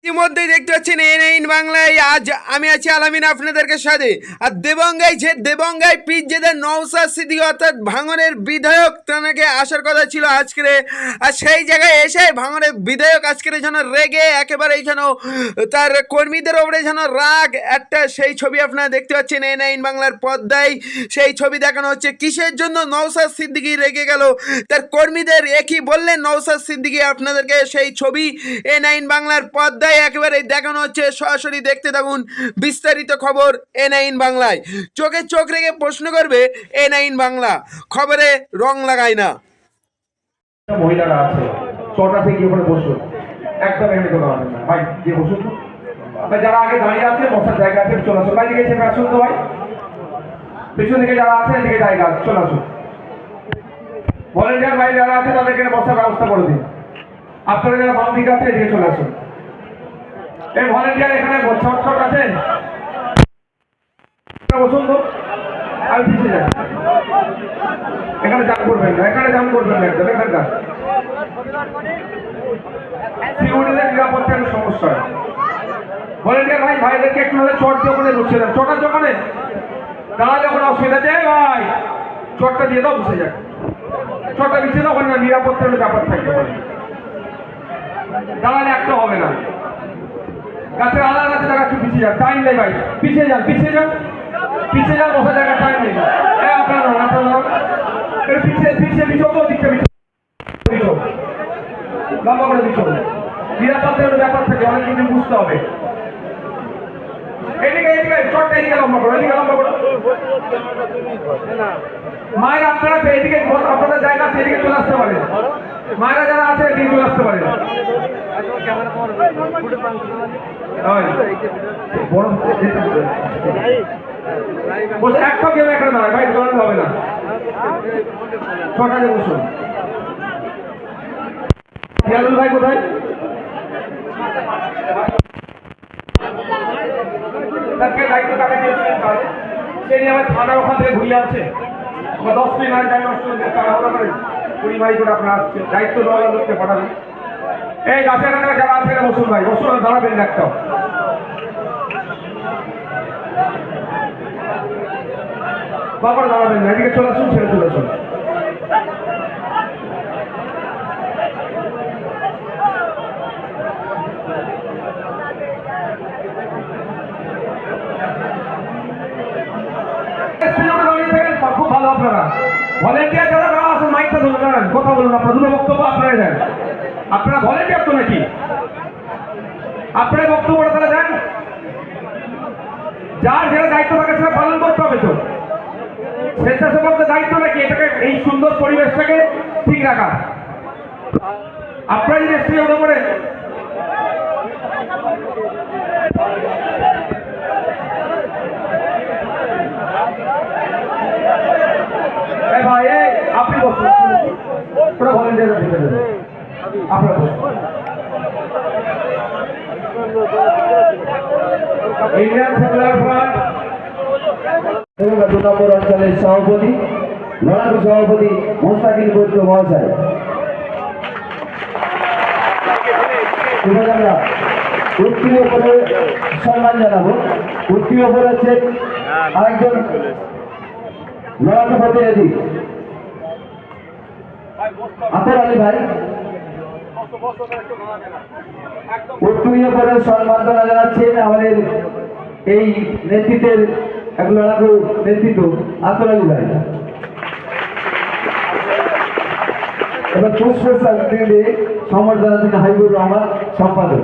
ইতিমধ্যেই দেখতে পাচ্ছেন এনআইন বাংলায় আজ আমি আছি আলামিন আপনাদেরকে সাথে। আর দেবঙ্গাই পিজ্জেদের নওশাদ সিদ্দিকী অর্থাৎ ভাঙনের বিধায়ক তাকে আসার কথা ছিল আজকে। আর সেই জায়গায় এসে ভাঙনের বিধায়ক আজকের যেন রেগে একেবারে যেন তার কর্মীদের ওপরে যেন রাগ একটা সেই ছবি আপনারা দেখতে পাচ্ছেন এনআইন বাংলার পর্দায়। সেই ছবি দেখানো হচ্ছে কিসের জন্য নওশাদ সিদ্দিকী রেগে গেল তার কর্মীদের একই বললেন নওশাদ সিদ্দিকী। আপনাদেরকে সেই ছবি এনআইন বাংলার পর্দায় একেবারে দেখানো হচ্ছে, সরাসরি দেখতে থাকুন বিস্তারিত খবর এনআইন বাংলায়। চোখে চোখ রেখে প্রশ্ন করবে এনআইন বাংলা, খবরে রং লাগায় না। মহিলারা আছে ছটা থেকে ওখানে বসুন, একদম এমনি কোনো হবে না ভাই, গিয়ে বসুন। যারা আগে দাঁড়িয়ে আছে বসার জায়গা আছে চলে আসুন, বাইরে গেছে আসুন তো ভাই, পেছন দিকে যারা আছে এদিকে জায়গা আছে চলে আসুন। ভলেন্টিয়ার ভাই যারা আছে তাদের এখানে বসার ব্যবস্থা করে দিন। আপনারা যারা বাম দিকে আছে এদিকে চলে আসুন। এই ভলেন্টিয়ার এখানে ছট আছে বসুন তো, আর পিছিয়ে যান, এখানে জাম করবেন না, একদম এখানকার সিকিউরিটিদের নিরাপত্তার সমস্যা। ভলেন্টিয়ার ভাইদেরকে একটু হলে চট দিয়ে ওখানে বসিয়ে দেন, চটার দোকানে তারা যখন অসুবিধা দেয় ভাই চটটা দিয়ে দাও, বসে যাক, চটটা বিছিয়ে দাও, ওখানে নিরাপত্তার ব্যাপার থাকতে পারে, দাঁড়ালে একটা হবে না। গাছের আলাদা গাছে জায়গা একটু পিছিয়ে যান, টাইম নেই ভাই, পিছিয়ে যান বসার জায়গা টাইম নেই। আপনার পিছিয়ে বিচো তো দিকটা বিচো লম্বা করে বিচো, নিরাপত্তার ব্যাপার থাকে অনেক কিছু বুঝতে হবে। এদিকে চটটা এদিকে লম্বা করো, মায়ের আপনারা এদিকে আপনাদের জায়গা আছে এদিকে চলে আসতে পারেন, মায়েরা যারা আছে এদিকে চলে আসতে পারেন। একটা কেউ এখানে দাঁড়ায় ভাই, দাঁড়ানো হবে না, ছটাতে বসুন। ইয়ালুল ভাই কোথায়? তাকে দায়িত্ব কাকে দিয়েছিলেন তাহলে? সে নিয়ে আমার থানা ওখান থেকে ঘুরিয়ে আসছে, 10 মিনিট আগে টাইম নষ্ট করে তাড়াহুড়ো করে 20 মাইল করে আপনার আসছে, দায়িত্ব দেওয়া লোককে পাঠাবেন। এই গাছের কাছে যারা আছে বসুন ভাই, বসুন, দাঁড়াবেন না একটাও। বাবার দাঁড়াবেন না, এদিকে চলে আসুন, ছেড়ে চলে আসুন। খুব ভালো, আপনারা ভলেন্টিয়ার যারা আসুন, মাইকটা ধরে দাঁড়ান, কথা বলুন, আপনার দুটো বক্তব্য আপনারা দেন। আপনারা ভলেন্টিয়ার তো নাকি? আপনারা বক্তব্যটা তারা দেন, যার যেটা দায়িত্ব থাকে সেটা পালন করতে হবে। তো স্বেচ্ছাসেবকদের দায়িত্ব নাকি এটাকে, এই সুন্দর পরিবেশটাকে ঠিক রাখা। আপনারা যদি স্ত্রী হতে পারে ভাই, আপনি বসুন, পুরো ভলেন্টিয়ার আপনারা বসুন। ইন্ডিয়ান সেকুলার ফ্রন্ট এবং 2 নম্বর অঞ্চলের সভাপতি লড়াকু সভাপতি মোস্তাকিল বৈদ্য মহাশয়, আমরা উত্তীয় করে সম্মান জানাবো। উত্তীয় করে হচ্ছেন আরেকজন লড়াকু প্রতিনিধি আতর আলী ভাই, উত্তীয় করে সম্মাননা জানাচ্ছেন আমাদের এই নেতৃত্বের এক লড়াকু নেতৃত্ব আতর আলী ভাই। এবার পুষ্পের দিয়ে সম্বর্ধনা দিন হাবিবুর রহমান সম্পাদক।